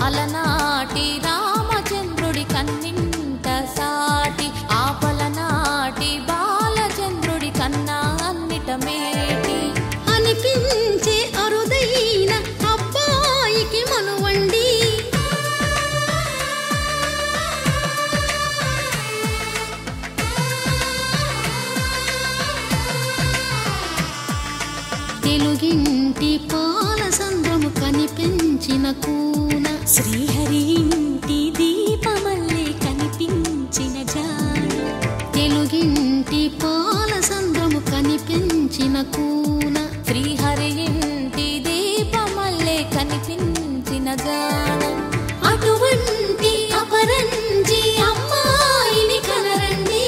అలనాటి రామచంద్రుడి కన్నింట సాటి ఆపలనాటి బాలచంద్రుడి కన్నా అన్నిట మేటి అనిపించే అరుదైన అబ్బాయికి మనువండి తెలుగింటి పాలసంద్రము కనిపించిన కూన శ్రీహరి ఇంటి దీపమల్లే కనిపించిన జాడ తెలుగింటి పాలసంద్రము కనిపించిన కూన శ్రీహరి ఇంటి దీపమల్లే కనిపించిన జాడ అటువంటి అపరంజి అమ్మాయిని కనరండి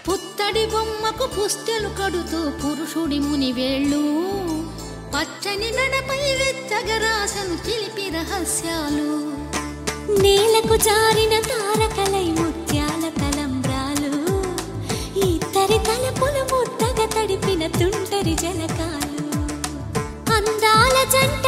పుత్తడి బొమ్మకు పుస్తెలు కడుతూ పురుషుడి ముని వేళ్ళు పచ్చని నడపై వెచ్చగరాసను చిలిపి రహస్యాలు నేలకు జారిన తారకలై ముత్యాల తలంబ్రాలు ఇద్దరి తలపులు ముద్దగా తడిపిన తుంటరి జలకాలు అందాల జంట